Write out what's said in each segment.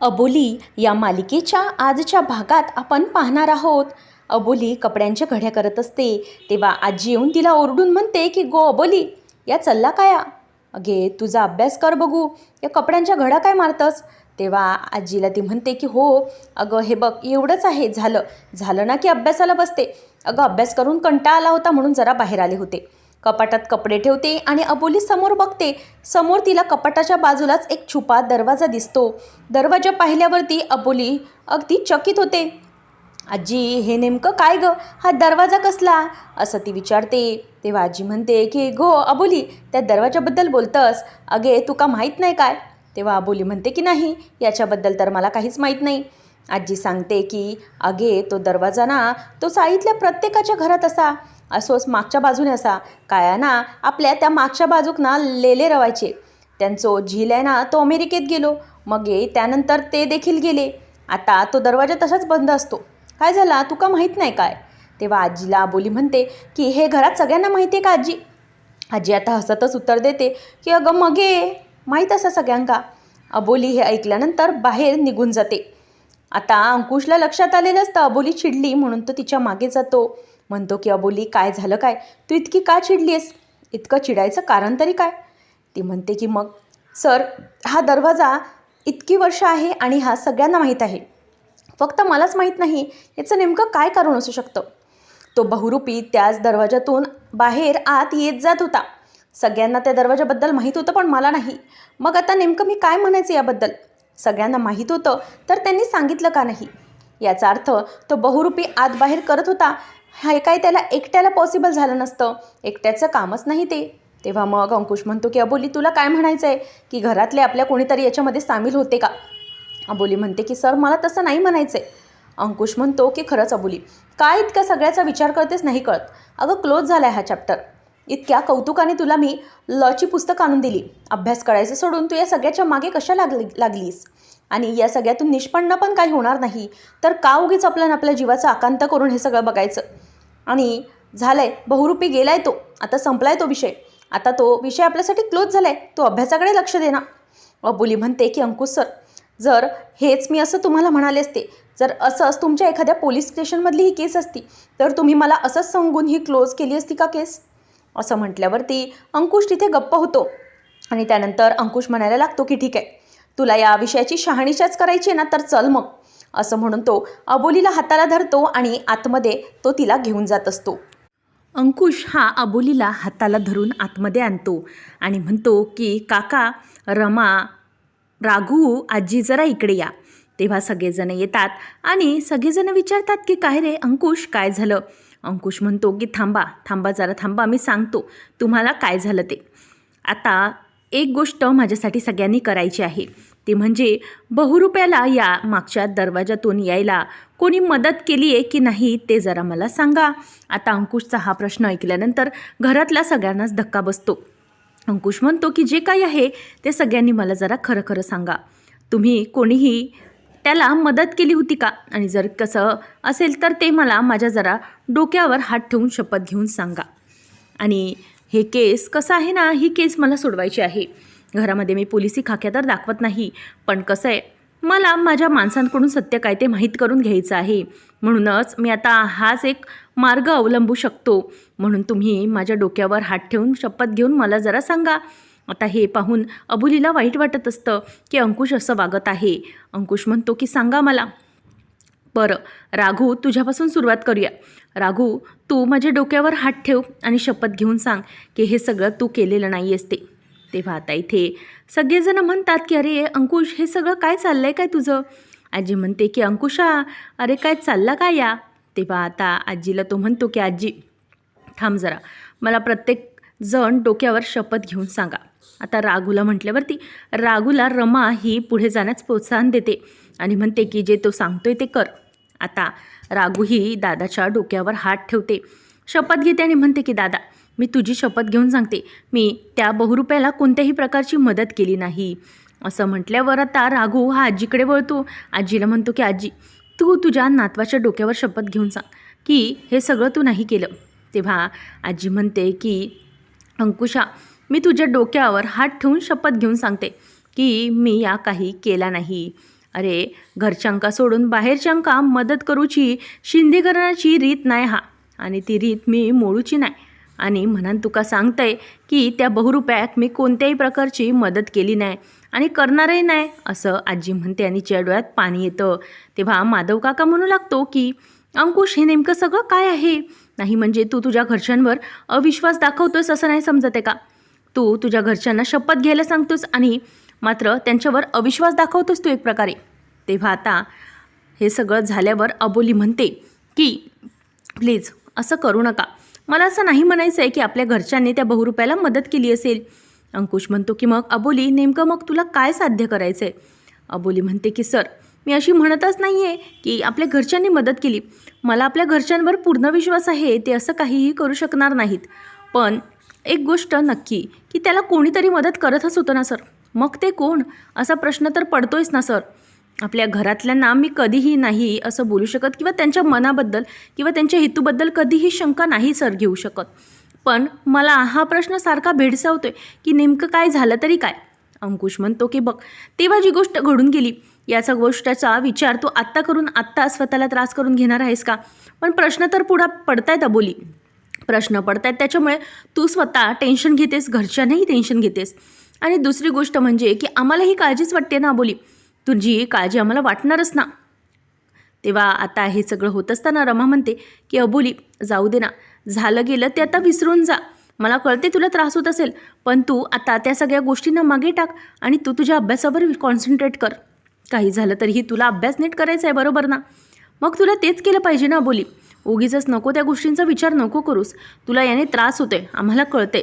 अबोली या मालिकेच्या आजच्या भागात आपण पाहणार आहोत. अबोली कपड्यांच्या घड्या करत असते तेव्हा आजी येऊन तिला ओरडून म्हणते की गो अबोली, या चल्ला काया, अगे तुझा अभ्यास कर बघू, या कपड्यांच्या घड्या काय मारतस. तेव्हा आजीला ती म्हणते की हो अगं, हे बघ एवढंच आहे, झालं ना की अभ्यासाला बसते. अगं अभ्यास करून कंटाळा आला होता म्हणून जरा बाहेर आले होते. कपाटात कपडे ठेवते आणि अबोली समोर बघते. समोर तिला कपाटाच्या बाजूलाच एक छुपा दरवाजा दिसतो. दरवाजा पाहिल्यावरती अबोली अगदी चकित होते. आजी, हे नेमकं काय गं, हा दरवाजा कसला, असं ती विचारते. तेव्हा आजी म्हणते की गो अबोली, त्या दरवाजाबद्दल बोलतंस, अगे तुका माहीत नाही काय. तेव्हा अबोली म्हणते की नाही, याच्याबद्दल तर मला काहीच माहीत नाही. आजी सांगते की अगे तो दरवाजा ना, तो चाळीतल्या प्रत्येकाच्या घरात असोच मागच्या बाजूने असा काय ना, आपल्या त्या मागच्या बाजूक ना लेले रवायचे. त्यांचो झील आहे ना, तो अमेरिकेत गेलो, मग त्यानंतर ते देखील गेले. आता तो दरवाजा तसाच बंद असतो. काय झाला, तुका माहीत नाही काय. तेव्हा आजीला अबोली म्हणते की हे घरात सगळ्यांना माहिती आहे का आजी. आजी आता हसतच उत्तर देते की अगं मगे माहीत असं सगळ्यांका. अबोली हे ऐकल्यानंतर बाहेर निघून जाते. आता अंकुशला लक्षात आलेलं असतं अबोली चिडली म्हणून तो तिच्या मागे जातो. म्हणतो की अबोली, काय झालं काय, तू इतकी का चिडलीस, इतकं चिडायचं कारण तरी काय. ती म्हणते की मग सर, हा दरवाजा इतकी वर्ष आहे आणि हा सगळ्यांना माहीत आहे, फक्त मलाच माहीत नाही याचं नेमकं काय कारण असू शकतं. तो बहुरूपी त्याच दरवाजातून बाहेर आत येत जात होता. सगळ्यांना त्या दरवाजाबद्दल माहीत होतं पण मला नाही. मग आता नेमकं मी काय म्हणायचं याबद्दल. सगळ्यांना माहीत होतं तर त्यांनी सांगितलं का नाही. याचा अर्थ तो बहुरूपी आत बाहेर करत होता, हे काय त्याला एकट्याला पॉसिबल झालं नसतं, एकट्याचं कामच नाही ते. तेव्हा मग अंकुश म्हणतो की अबोली, तुला काय म्हणायचं आहे की घरातले आपल्या कोणीतरी याच्यामध्ये सामील होते का. अबोली म्हणते की सर, मला तसं नाही म्हणायचं आहे. अंकुश म्हणतो की खरंच अबोली, काय इतक्या सगळ्याचा विचार करतेस नाही कळत. अगं क्लोज झाला आहे हा चॅप्टर. इतक्या कौतुकाने तुला मी लॉची पुस्तक आणून दिली, अभ्यास करायचं सोडून तू या सगळ्याच्या मागे कशा लागलीस. आणि या सगळ्यातून निष्पन्न पण काही होणार नाही तर का उगीच आपल्या जीवाचा आकांत करून हे सगळं बघायचं. आणि झालंय, बहुरूपी गेलाय तो, आता संपलाय तो विषय, आता तो विषय आपल्यासाठी क्लोज झालाय, तो अभ्यासाकडे लक्ष दे ना. अबोली म्हणते की अंकुश सर, जर हेच मी असं तुम्हाला म्हणाले असते, जर असंच तुमच्या एखाद्या पोलीस स्टेशनमधली ही केस असती तर तुम्ही मला असंच सांगून ही क्लोज केली असती का केस. असं म्हटल्यावरती अंकुश तिथे गप्प होतो आणि त्यानंतर अंकुश म्हणायला लागतो की ठीक आहे, तुला या विषयाची शहानिशाच करायची आहे ना, तर चल मग. असं म्हणून तो अबोलीला हाताला धरतो आणि आतमध्ये तो तिला घेऊन जात असतो. अंकुश हा अबोलीला हाताला धरून आतमध्ये आणतो आणि म्हणतो की काका, रमा, राघू, आजी जरा इकडे या. तेव्हा सगळेजण येतात आणि सगळेजण विचारतात की काय रे अंकुश, काय झालं. अंकुश म्हणतो की थांबा जरा थांबा, मी सांगतो तुम्हाला काय झालं ते. आता एक गोष्ट माझ्यासाठी सगळ्यांनी करायची आहे, ती म्हणजे बहुरूप्याला या मागच्या दरवाजातून यायला कोणी मदत केली आहे की नाही ते जरा मला सांगा. आता अंकुशचा हा प्रश्न ऐकल्यानंतर घरातल्या सगळ्यांनाच धक्का बसतो. अंकुश म्हणतो की जे काही आहे ते सगळ्यांनी मला जरा खरं सांगा, तुम्ही कोणीही त्याला मदत केली होती का, आणि जर कसं असेल तर ते मला माझ्या जरा डोक्यावर हात ठेवून शपथ घेऊन सांगा. आणि हे केस कसं आहे ना, ही केस मला सोडवायची आहे. घरामध्ये मी पोलिसी खाक्या तर दाखवत नाही, पण कसं आहे, मला माझ्या माणसांकडून सत्य काय ते माहीत करून घ्यायचं आहे. म्हणूनच मी आता हाच एक मार्ग अवलंबू शकतो. म्हणून तुम्ही माझ्या डोक्यावर हात ठेवून शपथ घेऊन मला जरा सांगा. आता हे पाहून अबोलीला वाईट वाटत असतं की अंकुश असं वागत आहे. अंकुश म्हणतो की सांगा मला. बरं राघू, तुझ्यापासून सुरुवात करूया. राघू, तू माझ्या डोक्यावर हात ठेव आणि शपथ घेऊन सांग की हे सगळं तू केलेलं नाही असते. तेव्हा आता इथे सगळेजण म्हणतात की अरे अंकुश, हे सगळं काय चाललं आहे काय तुझं. आजी म्हणते की अंकुशा, अरे काय चालला काय या. तेव्हा आता आजीला तो म्हणतो की आजी थांब जरा, मला प्रत्येक जण डोक्यावर शपथ घेऊन सांगा. आता राघूला म्हटल्यावरती राघूला रमा ही पुढे जाण्यास प्रोत्साहन देते आणि म्हणते की जे तो सांगतोय ते कर. आता राघू ही दादाच्या डोक्यावर हात ठेवते, शपथ घेते आणि म्हणते की दादा, मी तुझी शपथ घेऊन सांगते, मी त्या बहुरूप्याला कोणत्याही प्रकारची मदत केली नाही. असं म्हटल्यावर आता राघू हा आजीकडे वळतो. आजीला म्हणतो की आजी, तू तुझ्या नातवाच्या डोक्यावर शपथ घेऊन सांग की हे सगळं तू नाही केलं. तेव्हा आजी म्हणते की अंकुशा, मी तुझ्या डोक्यावर हात ठेवून शपथ घेऊन सांगते की मी या काही केला नाही. अरे घरच्यांका सोडून बाहेरच्यांका मदत करूची शिंदेकरणाची रीत नाही हा, आणि ती रीत मी मोडूची नाही. आणि म्हणान तुका सांगतंय की त्या बहुरुपयाक मी कोणत्याही प्रकारची मदत केली नाही आणि करणारही नाही, असं आजी म्हणते आणि तिच्या डोळ्यात पाणी येतं. तेव्हा माधव काका म्हणू लागतो की अंकुश, हे नेमकं सगळं काय आहे? नाही म्हणजे तू तुझ्या घरच्यांवर अविश्वास दाखवतोस असं नाही समजत आहे का? तू तुझ्या घरच्यांना शपथ घ्यायला सांगतोस आणि मात्र त्यांच्यावर अविश्वास दाखवतोस तू एक प्रकारे. तेव्हा आता हे सगळं झाल्यावर अबोली म्हणते की प्लीज असं करू नका. मला असं नाही म्हणायचं आहे की आपल्या घरच्यांनी त्या बहुरुपयाला मदत केली असेल. अंकुश म्हणतो की मग अबोली, नेमकं मग तुला काय साध्य करायचं आहे? अबोली म्हणते की सर, मी अशी म्हणतच नाही आहे की आपल्या घरच्यांनी मदत केली. मला आपल्या घरच्यांवर पूर्ण विश्वास आहे, ते असं काहीही करू शकणार नाहीत. पण एक गोष्ट नक्की की त्याला कोणीतरी मदत करतच होतं ना सर. मग ते कोण, असा प्रश्न तर पडतोयच ना सर. आपल्या घरातल्यांना मी कधीही नाही असं बोलू शकत किंवा त्यांच्या मनाबद्दल किंवा त्यांच्या हेतूबद्दल कधीही शंका नाही सर घेऊ शकत. पण मला हा प्रश्न सारखा भेडसावतोय की नेमकं काय झालं तरी काय. अंकुश म्हणतो की बघ, तेव्हा जी गोष्ट घडून गेली याचा गोष्टीचा विचार तू आत्ता करून आत्ता स्वतःला त्रास करून घेणार आहेस का? पण प्रश्न तर पुढं पडतायत अबोली, प्रश्न पडतायत. त्याच्यामुळे तू स्वतः टेन्शन घेतेस, घरच्यांनाही टेन्शन घेतेस. आणि दुसरी गोष्ट म्हणजे की आम्हाला ही काळजीच वाटते ना अबोली, तुझी काळजी आम्हाला वाटणारच ना. तेव्हा आता हे सगळं होत असताना रमा म्हणते की अबोली, जाऊ दे ना, झालं गेलं ते आता विसरून जा. मला कळते तुला त्रास होत असेल, पण तू आता त्या सगळ्या गोष्टींना मागे टाक आणि तू तुझ्या अभ्यासावर कॉन्सन्ट्रेट कर. काही झालं तरीही तुला अभ्यास नीट करायचा आहे, बरोबर ना? मग तुला तेच केलं पाहिजे ना अबोली. उगीचच नको त्या गोष्टींचा विचार नको करूस. तुला याने त्रास होतोय, आम्हाला कळते.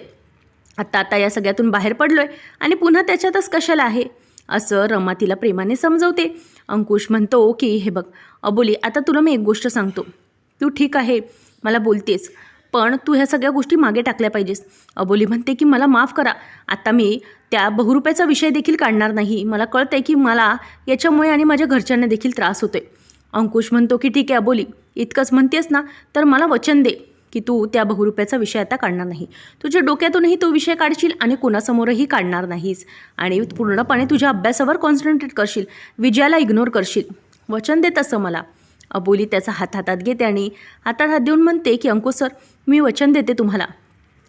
आता या सगळ्यातून बाहेर पडलोय आणि पुन्हा त्याच्यातच कशाला आहे, असं रमा तिला प्रेमाने समजवते. अंकुश म्हणतो की हे बघ अबोली, आता तुला मी एक गोष्ट सांगतो. तू ठीक आहे, मला बोलतेस, पण तू ह्या सगळ्या गोष्टी मागे टाकल्या पाहिजेस. अबोली म्हणते की मला माफ करा, आता मी त्या बहुरुपयाचा विषय देखील काढणार नाही. मला कळतं आहे की मला याच्यामुळे आणि माझ्या घरच्यांना देखील त्रास होतोय. अंकुश म्हणतो की ठीक आहे अबोली, इतकंच म्हणतेस ना, तर मला वचन दे की तू त्या बहुरुपयाचा विषय आता काढणार नाही. तुझ्या डोक्यातूनही तो विषय काढशील आणि कोणासमोरही काढणार नाहीस आणि पूर्णपणे तुझ्या अभ्यासावर कॉन्सन्ट्रेट करशील, विजयाला इग्नोर करशील. वचन देत असं मला. अबोली त्याचा हातात घेते आणि हातात देऊन म्हणते की अंकुश सर, मी वचन देते तुम्हाला,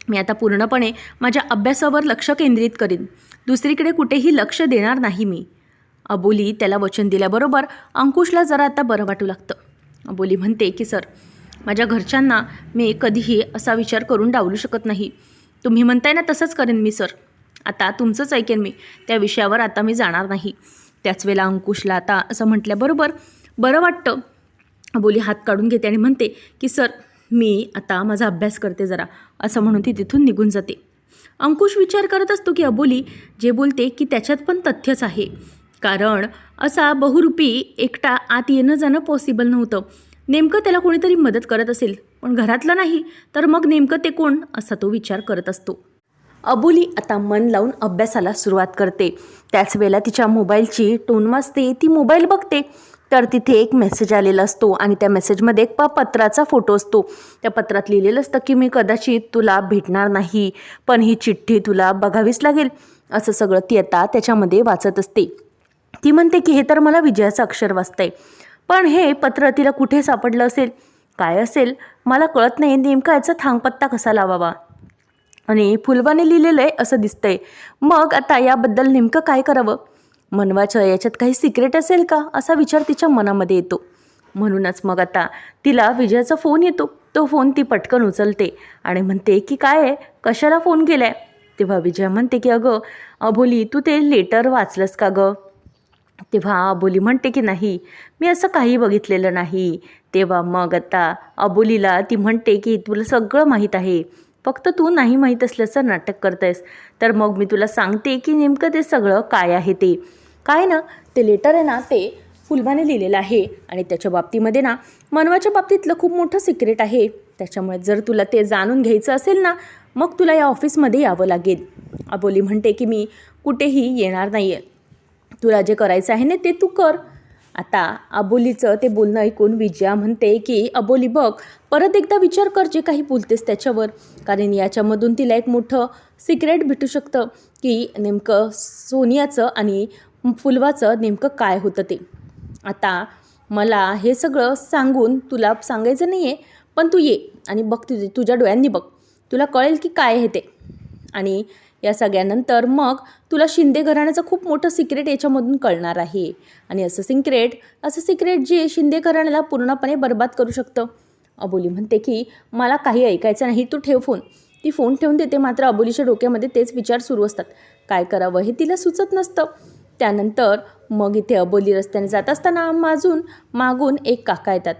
मी आता पूर्णपणे माझ्या अभ्यासावर लक्ष केंद्रित करीन, दुसरीकडे कुठेही लक्ष देणार नाही मी. अबोली त्याला वचन दिल्याबरोबर अंकुशला जरा आता बरं वाटू लागतं. अबोली म्हणते की सर, माझ्या घरच्यांना मी कधीही असा विचार करून डावलू शकत नाही. तुम्ही म्हणताय ना तसंच करेन मी सर. आता तुमचंच ऐकेन मी, त्या विषयावर आता मी जाणार नाही. त्याच वेळेला अंकुशला आता असं म्हटल्याबरोबर बरं वाटतं. अबोली हात काढून घेते आणि म्हणते की सर, मी आता माझा अभ्यास करते जरा, असं म्हणून ती तिथून निघून जाते. अंकुश विचार करत असतो की अबोली जे बोलते की त्याच्यात पण तथ्यच आहे, कारण असा बहुरूपी एकटा आत येणं जाणं पॉसिबल नव्हतं. नेमकं त्याला कोणीतरी मदत करत असेल, पण घरातलं नाही तर मग नेमकं ते कोण, असा तो विचार करत असतो. अबोली आता मन लावून अभ्यासाला सुरुवात करते. त्याच वेळेला तिच्या मोबाईलची टोन वाजते. ती मोबाईल बघते तर तिथे एक मेसेज आलेला असतो आणि त्या मेसेजमध्ये एक पत्राचा फोटो असतो. त्या पत्रात लिहिलेलं असतं की मी कदाचित तुला भेटणार नाही, पण ही चिठ्ठी तुला बघावीच लागेल, असं सगळं ती आता त्याच्यामध्ये वाचत असते. ती म्हणते की हे तर मला विजयाचं अक्षर वाचतंय, पण हे पत्र तिला कुठे सापडलं असेल, काय असेल मला कळत नाही. नेमका याचा थांगपत्ता कसा लावावा आणि फुलवाने लिहिलेलं आहे असं दिसतंय. मग आता याबद्दल नेमकं काय करावं, मनवाचं याच्यात काही सिक्रेट असेल का, असा विचार तिच्या मनामध्ये येतो. म्हणूनच मग आता तिला विजयाचा फोन येतो. तो फोन ती पटकन उचलते आणि म्हणते की काय आहे, कशाला फोन केला आहे. तेव्हा विजया म्हणते की अगं अबोली, तू ते लेटर वाचलंस का गं. तेव्हा अबोली म्हणते की नाही, मी असं काही बघितलेलं नाही. तेव्हा मग आता अबोलीला ती म्हणते की तुला सगळं माहीत आहे, फक्त तू नाही माहीत असल्याचं नाटक करतेस. तर मग मी तुला सांगते की नेमकं ते सगळं काय आहे. ते काय ना, ते लेटर आहे ना, ते फुलवाने लिहिलेलं आहे आणि त्याच्या बाबतीमध्ये ना मनवाच्या बाबतीतलं खूप मोठं सिक्रेट आहे. त्याच्यामुळे जर तुला ते जाणून घ्यायचं असेल ना, मग तुला या ऑफिसमध्ये यावं लागेल. अबोली म्हणते की मी कुठेही येणार नाही आहे, तुला जे करायचं आहे ना ते तू कर. आता अबोलीचं ते बोलणं ऐकून विजया म्हणते की अबोली बघ, परत एकदा विचार कर जे काही बोलतेस त्याच्यावर, कारण याच्यामधून तिला एक मोठं सिक्रेट भेटू शकतं की नेमकं सोनियाचं आणि फुलवाचं नेमकं काय होतं ते. आता मला हे सगळं सांगून तुला सांगायचं नाही आहे, पण तू ये आणि बघ, तुझ्या डोळ्यांनी बघ, तुला कळेल की काय आहे ते. आणि या सगळ्यानंतर मग तुला शिंदे घराण्याचं खूप मोठं सिक्रेट याच्यामधून कळणार आहे. आणि असं सिक्रेट जे शिंदे घराण्याला पूर्णपणे बर्बाद करू शकतं. अबोली म्हणते की मला काही ऐकायचं नाही, तू ठेव फोन. ती फोन ठेवून देते. मात्र अबोलीच्या डोक्यामध्ये तेच विचार सुरू असतात. काय करावं हे तिला सुचत नसतं. त्यानंतर मग इथे अबोली रस्त्याने जात असताना मागून एक काका येतात.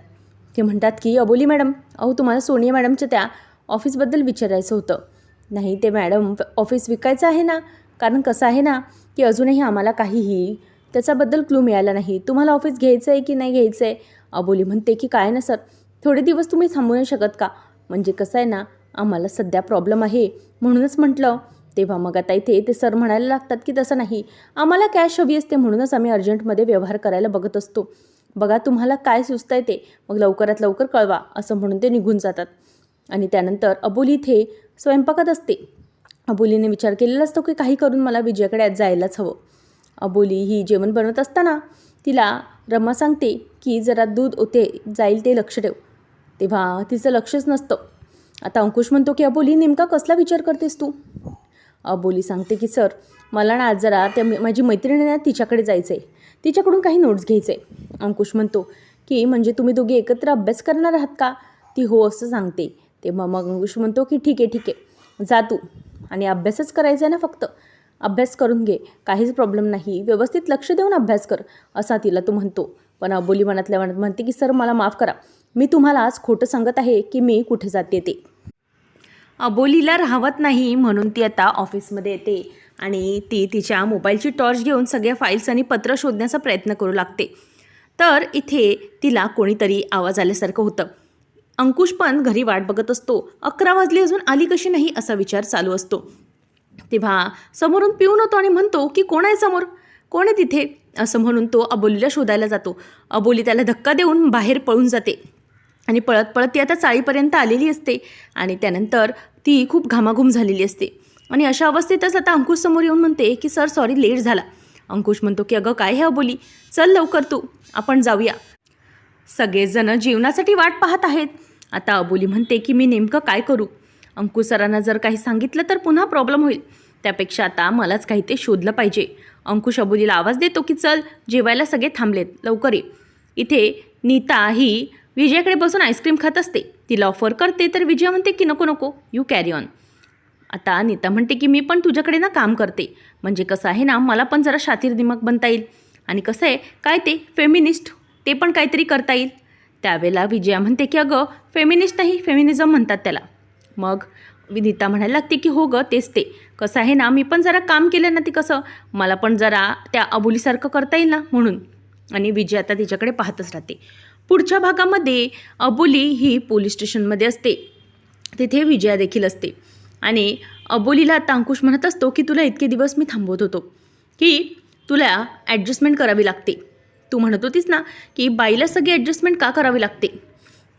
ते म्हणतात की अबोली मॅडम, अहो तुम्हाला सोनिया मॅडमच्या त्या ऑफिसबद्दल विचारायचं होतं. नाही ते मॅडम, ऑफिस विकायचं आहे ना, कारण कसं आहे ना की अजूनही आम्हाला काहीही त्याच्याबद्दल क्लू मिळाला नाही. तुम्हाला ऑफिस घ्यायचं आहे की नाही घ्यायचं आहे? अबोली म्हणते की काय ना सर, थोडे दिवस तुम्ही थांबू नाही शकत का? म्हणजे कसं आहे ना, आम्हाला सध्या प्रॉब्लेम आहे म्हणूनच म्हटलं. तेव्हा मग आता इथे ते सर म्हणायला लागतात की तसं नाही, आम्हाला कॅश हवी असते म्हणूनच आम्ही अर्जंटमध्ये व्यवहार करायला बघत असतो. बघा तुम्हाला काय सुचतं आहे ते, मग लवकरात लवकर कळवा, असं म्हणून ते निघून जातात. आणि त्यानंतर अबोली इथे स्वयंपाकात असते. अबोलीने विचार केलेला असतो की काही करून मला विजयाकडे आज जायलाच हवं. अबोली ही जेवण बनवत असताना तिला रमा सांगते की जरा दूध ओते जाईल ते लक्ष ठेव. तेव्हा तिचं लक्षच नसतं. आता अंकुश म्हणतो की अबोली नेमका कसला विचार करतेस तू? अबोली सांगते की सर, मला ना आज जरा माझी मैत्रिणी ना तिच्याकडे जायचं आहे, तिच्याकडून काही नोट्स घ्यायचे आहे. अंकुश म्हणतो की म्हणजे तुम्ही दोघे एकत्र अभ्यास करणार आहात का? ती हो असं सांगते. तेव्हा मग अंकुश म्हणतो की ठीक आहे, जा तू, आणि अभ्यासच करायचा आहे ना, फक्त अभ्यास करून घे, काहीच प्रॉब्लेम नाही, व्यवस्थित लक्ष देऊन अभ्यास कर, असा तिला तो म्हणतो. पण अबोली मनातल्या मनात म्हणते की सर मला माफ करा, मी तुम्हाला आज खोटं सांगत आहे की मी कुठे जाते ते. अबोलीला राहवत नाही म्हणून ती आता ऑफिसमध्ये येते आणि ती तिच्या मोबाईलची टॉर्च घेऊन सगळ्या फाईल्स आणि पत्र शोधण्याचा प्रयत्न करू लागते. तर इथे तिला कोणीतरी आवाज आल्यासारखं होतं. अंकुश पण घरी वाट बघत असतो. 11 वाजले अजून आली कशी नाही असा विचार चालू असतो. तेव्हा समोरून पिऊन होतो आणि म्हणतो की कोण आहे समोर, कोण आहे तिथे, असं म्हणून तो अबोलीला शोधायला जातो. अबोली त्याला धक्का देऊन बाहेर पळून जाते आणि पळत पळत ती आता चाळीपर्यंत आलेली असते. आणि त्यानंतर ती खूप घामाघूम झालेली असते. आणि अशा अवस्थेतच आता अंकुश समोर येऊन म्हणते की सर सॉरी, लेट झाला. अंकुश म्हणतो की अगं काय हे अबोली, चल लवकर तू, आपण जाऊया, सगळेजण जीवनासाठी वाट पाहत आहेत. आता अबोली म्हणते की मी नेमकं काय करू? अंकुश सरांना जर काही सांगितलं तर पुन्हा प्रॉब्लेम होईल, त्यापेक्षा आता मलाच काही ते शोधलं पाहिजे. अंकुश अबोलीला आवाज देतो की चल, जेवायला सगळे थांबलेत, लवकर ये. इथे नीता ही विजयाकडे बसून आईस्क्रीम खात असते. तिला ऑफर करते तर विजया म्हणते की नको नको, यू कॅरी ऑन. आता नीता म्हणते की मी पण तुझ्याकडे ना काम करते, म्हणजे कसं आहे ना, मला पण जरा शातीर दिमाग बनता येईल, आणि कसं आहे काय ते फेमिनिस्ट, ते पण काहीतरी करता येईल. त्यावेळेला विजया म्हणते की अगं फेमिनिस्ट नाही, फेमिनिझम म्हणतात त्याला. मग नीता म्हणायला लागते की हो गं, तेच ते, कसं आहे ना, मी पण जरा काम केलं ना, ते कसं मला पण जरा त्या अबोलीसारखं करता येईल ना म्हणून. आणि विजया आता तिच्याकडे पाहतच राहते. पुढच्या भागामध्ये अबोली ही पोलीस स्टेशनमध्ये असते. तिथे विजया देखील असते. आणि अबोलीला आता अंकुश म्हणत असतो की तुला इतके दिवस मी थांबवत होतो की तुला ॲडजस्टमेंट करावी लागते. तू म्हणत होतीस ना की बाईला सगळी ॲडजस्टमेंट का करावी लागते,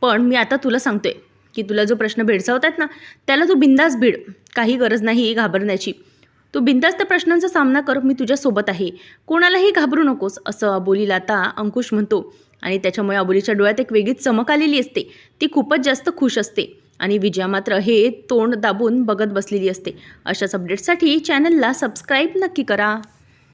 पण मी आता तुला सांगतोय की तुला जो प्रश्न भेडसावत आहेत ना, त्याला तू बिंदास भिड, काही गरज नाही घाबरण्याची. तू बिंदास त्या प्रश्नांचा सामना कर, मी तुझ्यासोबत आहे, कोणालाही घाबरू नकोस, असं अबोलीला आता अंकुश म्हणतो. आणि त्याच्यामुळे अबोलीच्या डोळ्यात एक वेगळीच चमक आलेली असते. ती खूपच जास्त खुश असते. आणि विजया मात्र हे तोंड दाबून बघत बसलेली असते. अशाच अपडेट्ससाठी चॅनलला सबस्क्राईब नक्की करा.